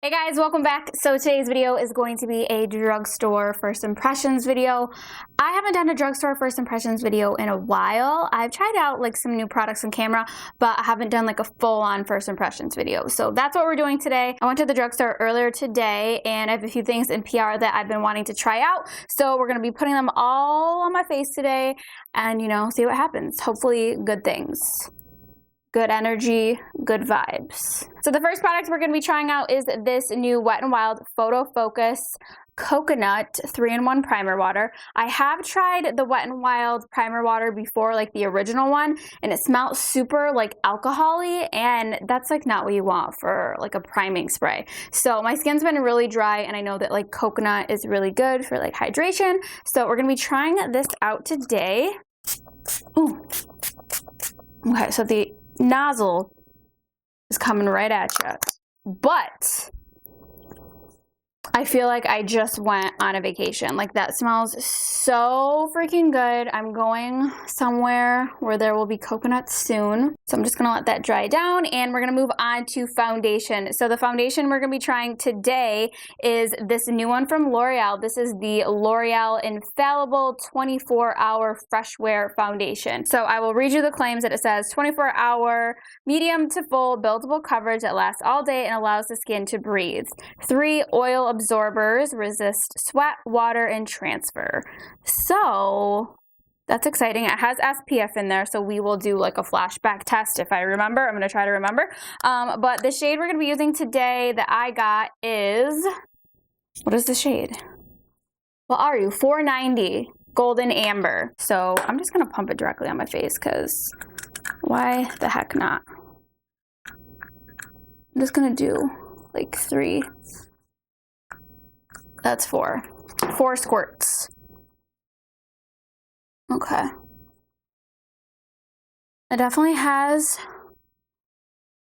Hey guys, welcome back. So today's video is going to be a drugstore first impressions video. I haven't done a drugstore first impressions video in a while. I've tried out like some new products on camera, but I haven't done like a full-on first impressions video. So that's what we're doing today. I went to the drugstore earlier today and I have a few things in PR that I've been wanting to try out. So we're going to be putting them all on my face today and, you know, see what happens. Hopefully good things. Good energy, good vibes. So the first product we're gonna be trying out is this new Wet n Wild Photo Focus Coconut 3-in-1 Primer Water. I have tried the Wet n Wild Primer Water before, like the original one, and it smells super like alcohol-y, and that's like not what you want for like a priming spray. So my skin's been really dry, and I know that like coconut is really good for like hydration. So we're gonna be trying this out today. Ooh. Okay, so the nozzle is coming right at you, but I feel like I just went on a vacation. Like that smells so freaking good. I'm going somewhere where there will be coconuts soon. So I'm just gonna let that dry down and we're gonna move on to foundation. So the foundation we're gonna be trying today is this new one from L'Oreal. This is the L'Oreal Infallible 24-Hour FRESHWEAR Foundation. So I will read you the claims that it says 24-hour medium to full buildable coverage that lasts all day and allows the skin to breathe. 3 oil absorbers, resist sweat, water, and transfer. So that's exciting. It has SPF in there, so we will do like a flashback test if I remember. I'm going to try to remember. But the shade we're going to be using today that I got is, what is the shade? What are you? 490 Golden Amber. So I'm just going to pump it directly on my face because why the heck not? I'm just going to do like 3. That's 4 squirts. Okay. It definitely has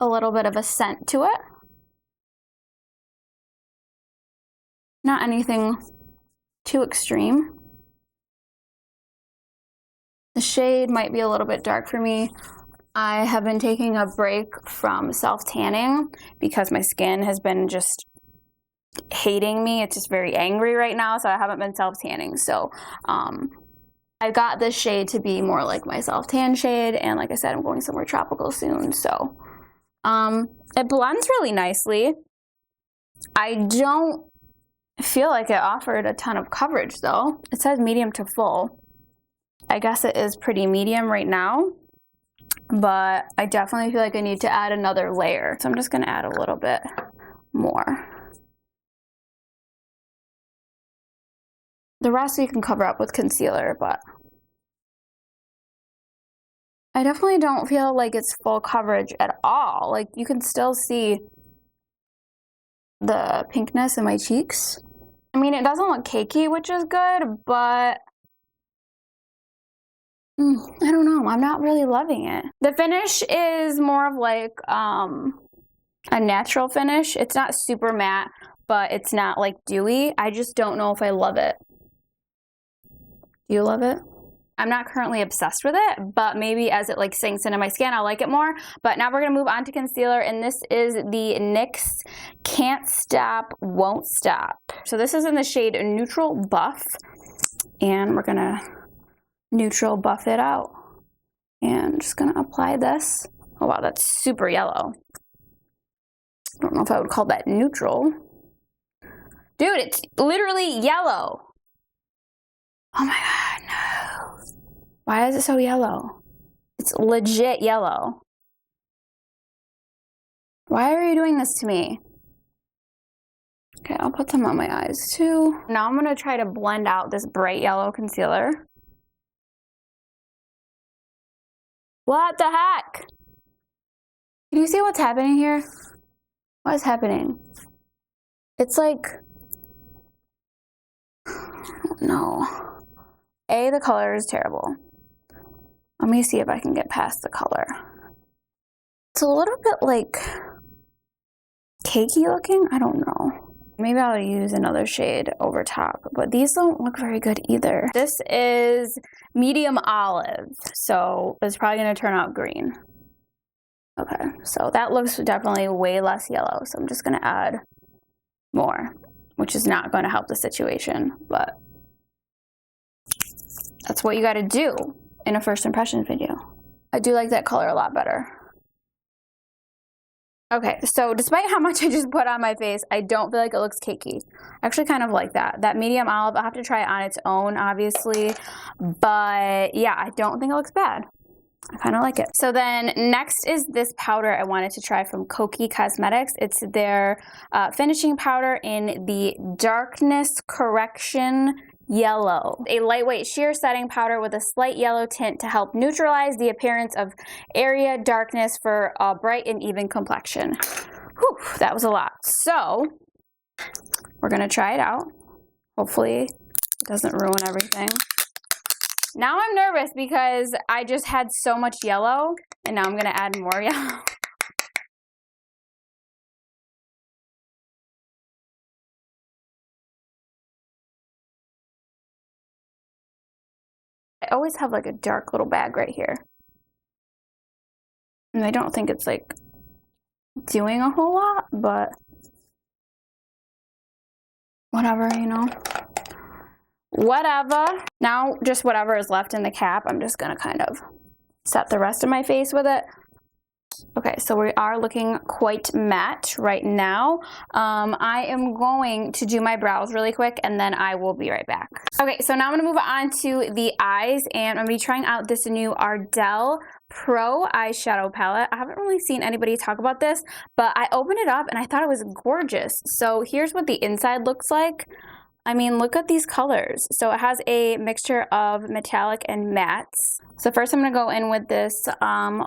a little bit of a scent to it. Not anything too extreme. The shade might be a little bit dark for me. I have been taking a break from self-tanning because my skin has been just hating me. It's just very angry right now, so I haven't been self-tanning. So I got this shade to be more like my self-tan shade, and like I said, I'm going somewhere tropical soon, so it blends really nicely. I don't feel like it offered a ton of coverage though. It says medium to full. I guess it is pretty medium right now, but I definitely feel like I need to add another layer, so I'm just gonna add a little bit more. The rest you can cover up with concealer, but I definitely don't feel like it's full coverage at all. Like you can still see the pinkness in my cheeks. I mean, it doesn't look cakey, which is good, but I don't know. I'm not really loving it. The finish is more of like a natural finish. It's not super matte, but it's not like dewy. I just don't know if I love it. Do you love it? I'm not currently obsessed with it, but maybe as it like sinks into my skin, I'll like it more. But now we're gonna move on to concealer, and this is the NYX Can't Stop, Won't Stop. So this is in the shade Neutral Buff, and we're gonna neutral buff it out. And I'm just gonna apply this. Oh wow, that's super yellow. I don't know if I would call that neutral. Dude, it's literally yellow. Oh my god, no. Why is it so yellow? It's legit yellow. Why are you doing this to me? Okay, I'll put some on my eyes too. Now I'm gonna try to blend out this bright yellow concealer. What the heck? Can you see what's happening here? What is happening? It's like, no. The color is terrible. Let me see if I can get past the color. It's a little bit like cakey looking. I don't know. Maybe I'll use another shade over top, but these don't look very good either. This is medium olive, so it's probably gonna turn out green. Okay, so that looks definitely way less yellow, so I'm just gonna add more, which is not going to help the situation, but that's what you got to do in a first impression video. I do like that color a lot better. Okay, so despite how much I just put on my face, I don't feel like it looks cakey. I actually kind of like that. That medium olive, I'll have to try it on its own, obviously. But yeah, I don't think it looks bad. I kind of like it. So then next is this powder I wanted to try from KOKIE Cosmetics. It's their finishing powder in the Darkness Correction Yellow. A lightweight sheer setting powder with a slight yellow tint to help neutralize the appearance of area darkness for a bright and even complexion. Whew, that was a lot. So we're gonna try it out. Hopefully it doesn't ruin everything. Now I'm nervous because I just had so much yellow and now I'm gonna add more yellow. I always have like a dark little bag right here. And I don't think it's like doing a whole lot, but whatever, you know. Whatever. Now just whatever is left in the cap, I'm just gonna kind of set the rest of my face with it. Okay, so we are looking quite matte right now. I am going to do my brows really quick and then I will be right back. Okay, so now I'm gonna move on to the eyes and I'm gonna be trying out this new ARDELL Pro eyeshadow palette. I haven't really seen anybody talk about this, but I opened it up and I thought it was gorgeous. So here's what the inside looks like. I mean, look at these colors. So it has a mixture of metallic and mattes. So first I'm gonna go in with this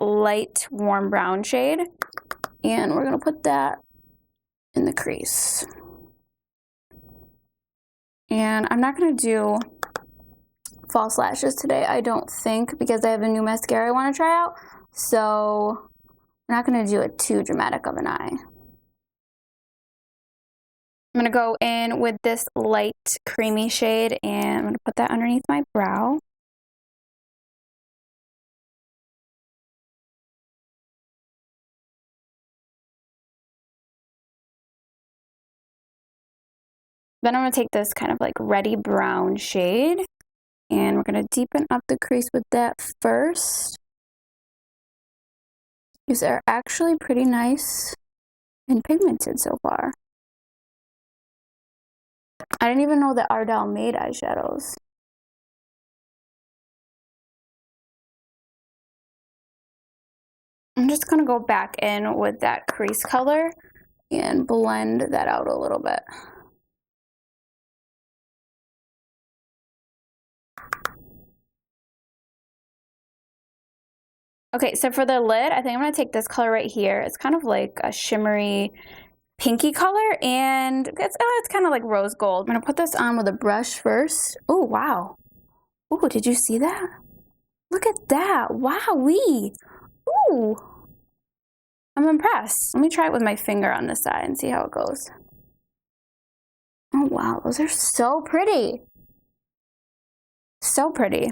light warm brown shade and we're gonna put that in the crease. And I'm not gonna do false lashes today, I don't think, because I have a new mascara I wanna try out. So I'm not gonna do it too dramatic of an eye. I'm gonna go in with this light creamy shade and I'm gonna put that underneath my brow. Then I'm gonna take this kind of like reddy brown shade and we're gonna deepen up the crease with that first. These are actually pretty nice and pigmented so far. I didn't even know that ARDELL made eyeshadows. I'm just gonna go back in with that crease color and blend that out a little bit. Okay, so for the lid, I think I'm gonna take this color right here. It's kind of like a shimmery pinky color and it's kind of like rose gold. I'm gonna put this on with a brush first. Oh, wow. Oh, did you see that? Look at that. Wowee. Ooh. I'm impressed. Let me try it with my finger on this side and see how it goes. Oh, wow. Those are so pretty. So pretty.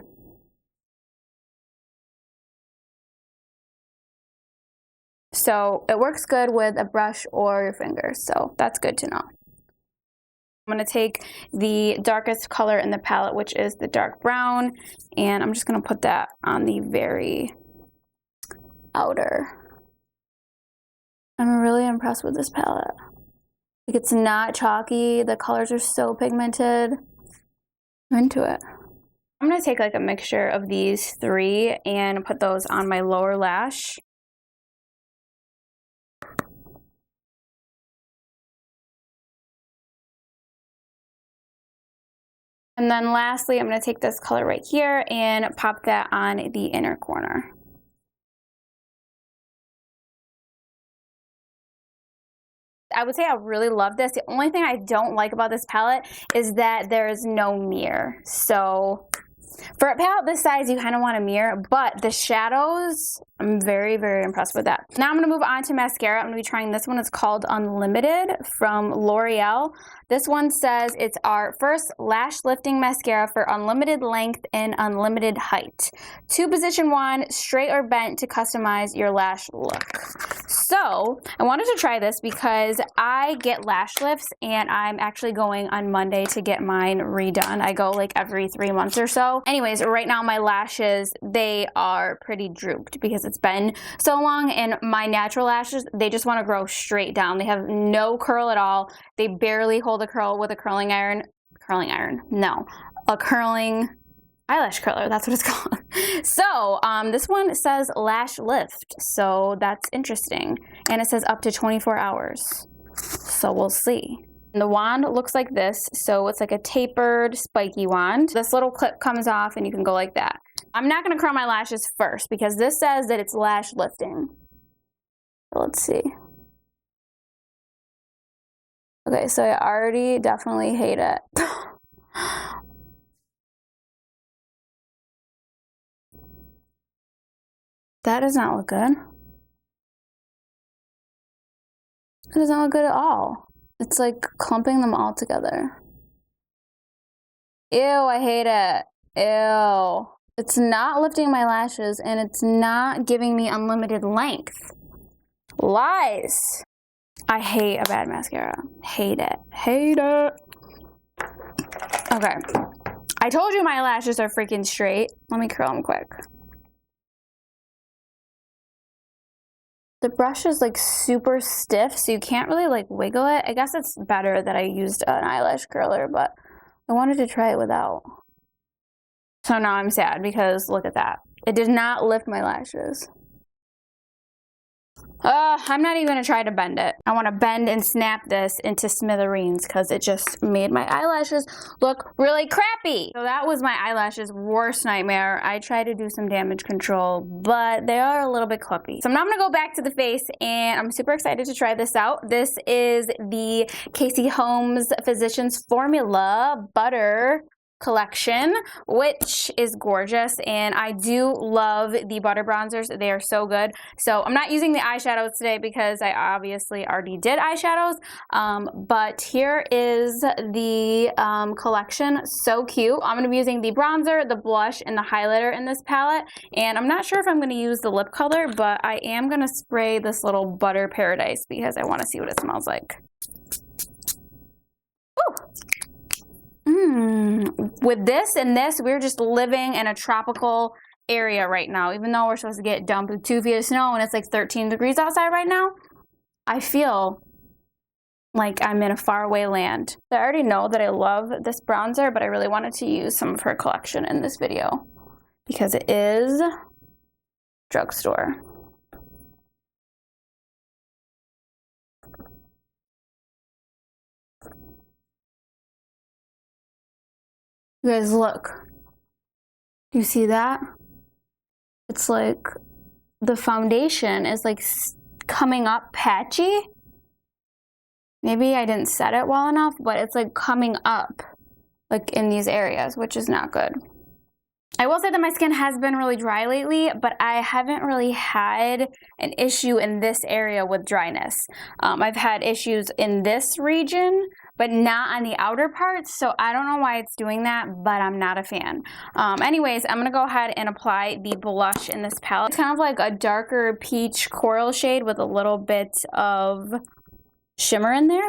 So it works good with a brush or your fingers, so that's good to know. I'm gonna take the darkest color in the palette, which is the dark brown, and I'm just gonna put that on the very outer. I'm really impressed with this palette. Like, it's not chalky, the colors are so pigmented. I'm into it. I'm gonna take like a mixture of these three and put those on my lower lash. And then lastly, I'm going to take this color right here and pop that on the inner corner. I would say I really love this. The only thing I don't like about this palette is that there's no mirror. So For a palette this size, you kind of want a mirror, but the shadows, I'm very, very impressed with that. Now I'm going to move on to mascara. I'm going to be trying this one. It's called Unlimited from L'Oreal. This one says it's our first lash lifting mascara for unlimited length and unlimited height. 2-position wand, straight or bent to customize your lash look. So I wanted to try this because I get lash lifts and I'm actually going on Monday to get mine redone. I go like every 3 months or so. Anyways, right now my lashes, they are pretty drooped because it's been so long, and my natural lashes, they just want to grow straight down. They have no curl at all. They barely hold a curl with a curling iron. No, a curling eyelash curler, that's what it's called. So this one says lash lift, so that's interesting, and it says up to 24 hours, so we'll see. And the wand looks like this, so it's like a tapered spiky wand. This little clip comes off and you can go like that. I'm not going to curl my lashes first because this says that it's lash lifting. So let's see. Okay, so I already definitely hate it. That does not look good. It does not look good at all. It's like clumping them all together. Ew, I hate it. Ew. It's not lifting my lashes and it's not giving me unlimited length. Lies. I hate a bad mascara. Hate it. Hate it. Okay. I told you my lashes are freaking straight. Let me curl them quick. The brush is like super stiff, so you can't really like wiggle it. I guess it's better that I used an eyelash curler, but I wanted to try it without. So now I'm sad because look at that. It did not lift my lashes. I'm not even gonna try to bend it. I want to bend and snap this into smithereens because it just made my eyelashes look really crappy. So that was my eyelashes' worst nightmare. I tried to do some damage control, but they are a little bit clumpy. So now I'm gonna go back to the face, and I'm super excited to try this out. This is the Holmes Physicians Formula Butter collection, which is gorgeous, and I do love the butter bronzers. They are so good. So I'm not using the eyeshadows today because I obviously already did eyeshadows, but here is the collection. So cute. I'm going to be using the bronzer, the blush, and the highlighter in this palette, and I'm not sure if I'm going to use the lip color, but I am going to spray this little butter paradise because I want to see what it smells like. Ooh. With this and this, we're just living in a tropical area right now. Even though we're supposed to get dumped with 2 feet of snow and it's like 13 degrees outside right now, I feel like I'm in a faraway land. I already know that I love this bronzer, but I really wanted to use some of her collection in this video because it is drugstore. You guys look. You see that? It's like the foundation is like coming up patchy. Maybe I didn't set it well enough, but it's like coming up like in these areas, which is not good. I will say that my skin has been really dry lately, but I haven't really had an issue in this area with dryness. I've had issues in this region, but not on the outer parts, so I don't know why it's doing that, but I'm not a fan. Anyways, I'm gonna go ahead and apply the blush in this palette. It's kind of like a darker peach coral shade with a little bit of shimmer in there.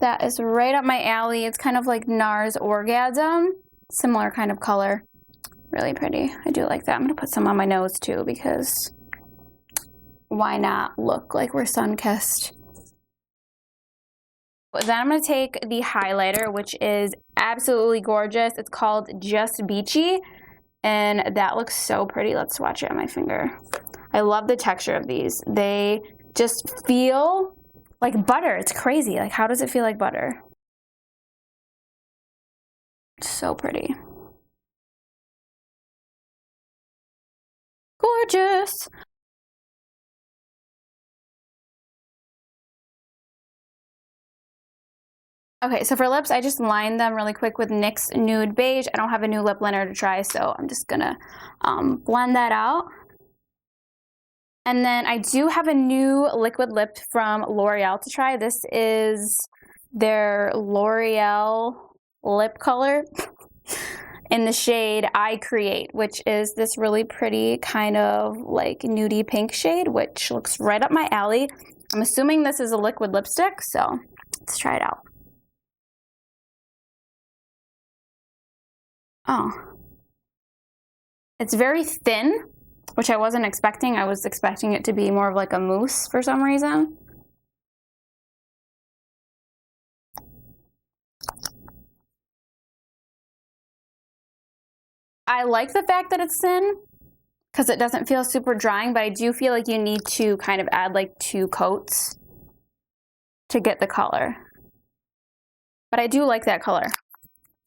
That is right up my alley. It's kind of like NARS Orgasm, similar kind of color. Really pretty. I do like that. I'm gonna put some on my nose too because why not look like we're sun-kissed? Then I'm going to take the highlighter, which is absolutely gorgeous. It's called Just Beachy, and that looks so pretty. Let's swatch it on my finger. I love the texture of these. They just feel like butter. It's crazy. Like, how does it feel like butter? So pretty. Gorgeous. Okay, so for lips, I just lined them really quick with NYX Nude Beige. I don't have a new lip liner to try, so I'm just gonna blend that out. And then I do have a new liquid lip from L'Oreal to try. This is their L'Oreal lip color in the shade I Create, which is this really pretty kind of like nudie pink shade, which looks right up my alley. I'm assuming this is a liquid lipstick, so let's try it out. Oh, it's very thin, which I wasn't expecting. I was expecting it to be more of like a mousse for some reason. I like the fact that it's thin because it doesn't feel super drying, but I do feel like you need to kind of add like 2 coats to get the color. But I do like that color.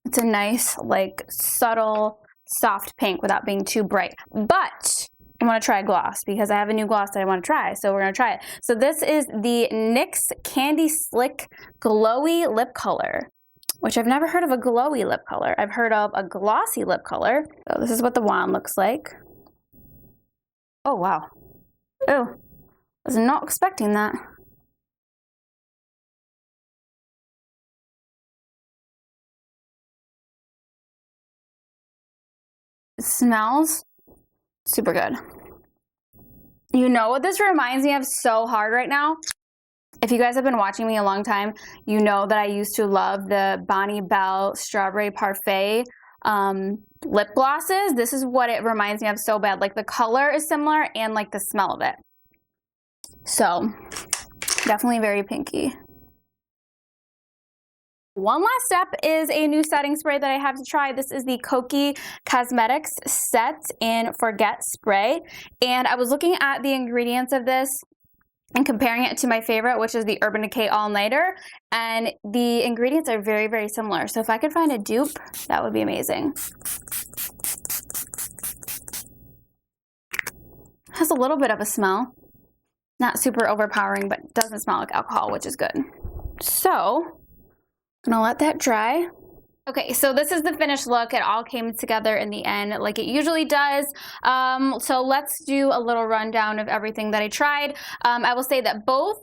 It's a nice, like, subtle, soft pink without being too bright. But I want to try a gloss because I have a new gloss that I want to try, so we're going to try it. So this is the NYX Candy Slick Glowy Lip Color, which I've never heard of a glowy lip color. I've heard of a glossy lip color. So this is what the wand looks like. Oh, wow. Oh, I was not expecting that. It smells super good. You know what this reminds me of so hard right now? If you guys have been watching me a long time, you know that I used to love the Bonnie Bell Strawberry Parfait lip glosses. This is what it reminds me of so bad. Like the color is similar and like the smell of it. So definitely very pinky. One last step is a new setting spray that I have to try. This is the KOKIE Cosmetics Set and Forget Spray. And I was looking at the ingredients of this and comparing it to my favorite, which is the Urban Decay All Nighter. And the ingredients are very, very similar. So if I could find a dupe, that would be amazing. Has a little bit of a smell. Not super overpowering, but doesn't smell like alcohol, which is good. So I'm gonna let that dry. Okay, so this is the finished look. It all came together in the end like it usually does. So let's do a little rundown of everything that I tried. I will say that both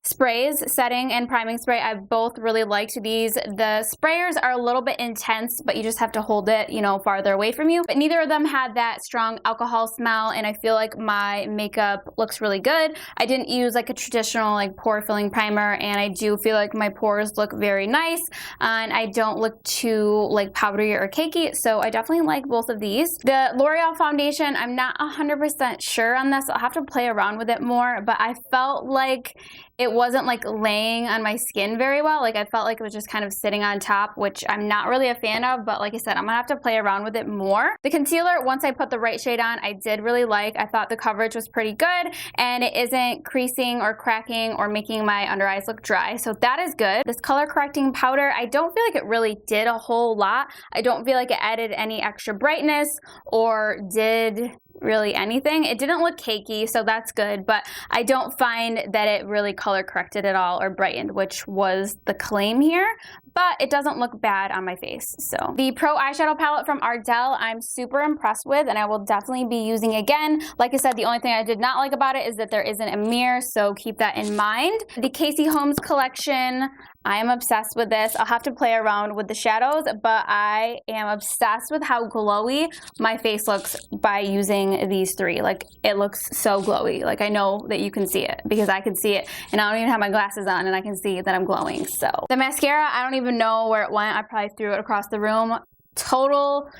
sprays, setting and priming spray, I both really liked these. The sprayers are a little bit intense, but you just have to hold it, you know, farther away from you. But neither of them had that strong alcohol smell, and I feel like my makeup looks really good. I didn't use like a traditional like pore filling primer, and I do feel like my pores look very nice, and I don't look too like powdery or cakey, so I definitely like both of these. The L'Oreal foundation, I'm not 100% sure on this. I'll have to play around with it more, but I felt like it wasn't like laying on my skin very well. Like I felt like it was just kind of sitting on top, which I'm not really a fan of, but like I said, I'm gonna have to play around with it more. The concealer, once I put the right shade on, I did really like. I thought the coverage was pretty good, and it isn't creasing or cracking or making my under eyes look dry, so that is good. This color correcting powder, I don't feel like it really did a whole lot. I don't feel like it added any extra brightness or did really anything. It didn't look cakey, so that's good, but I don't find that it really color corrected at all or brightened, which was the claim here, but it doesn't look bad on my face. So the Pro eyeshadow palette from Ardell, I'm super impressed with, and I will definitely be using again. Like I said, the only thing I did not like about it is that there isn't a mirror, so keep that in mind. The Casey Holmes collection, I am obsessed with this. I'll have to play around with the shadows, but I am obsessed with how glowy my face looks by using these three. Like, it looks so glowy. Like, I know that you can see it because I can see it, and I don't even have my glasses on, and I can see that I'm glowing. So the mascara, I don't even know where it went. I probably threw it across the room. Total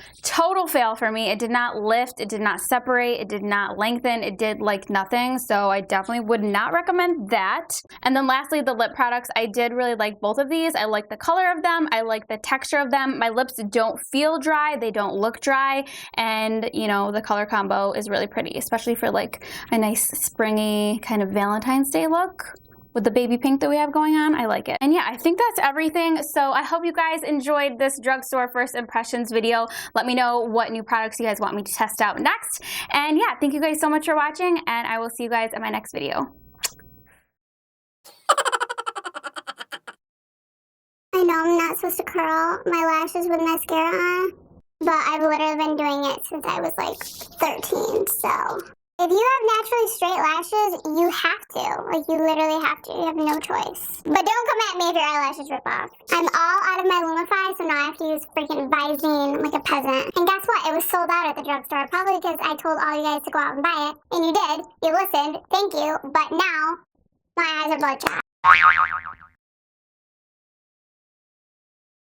fail for me. It did not lift, it did not separate, it did not lengthen, it did like nothing, so I definitely would not recommend that. And then lastly, the lip products, I did really like both of these. I like the color of them, I like the texture of them. My lips don't feel dry, they don't look dry, and you know, the color combo is really pretty, especially for like a nice springy kind of Valentine's Day look. With the baby pink that we have going on, I like it. And yeah, I think that's everything. So I hope you guys enjoyed this drugstore first impressions video. Let me know what new products you guys want me to test out next. And yeah, thank you guys so much for watching, and I will see you guys in my next video. I know. not supposed to curl my lashes with mascara on, but I've literally been doing it since I was like 13, so. If you have naturally straight lashes, you have to. Like, you literally have to. You have no choice. But don't come at me if your eyelashes rip off. I'm all out of my Lumify, so now I have to use freaking Visine like a peasant. And guess what? It was sold out at the drugstore, probably because I told all you guys to go out and buy it. And you did. You listened. Thank you. But now, my eyes are bloodshot.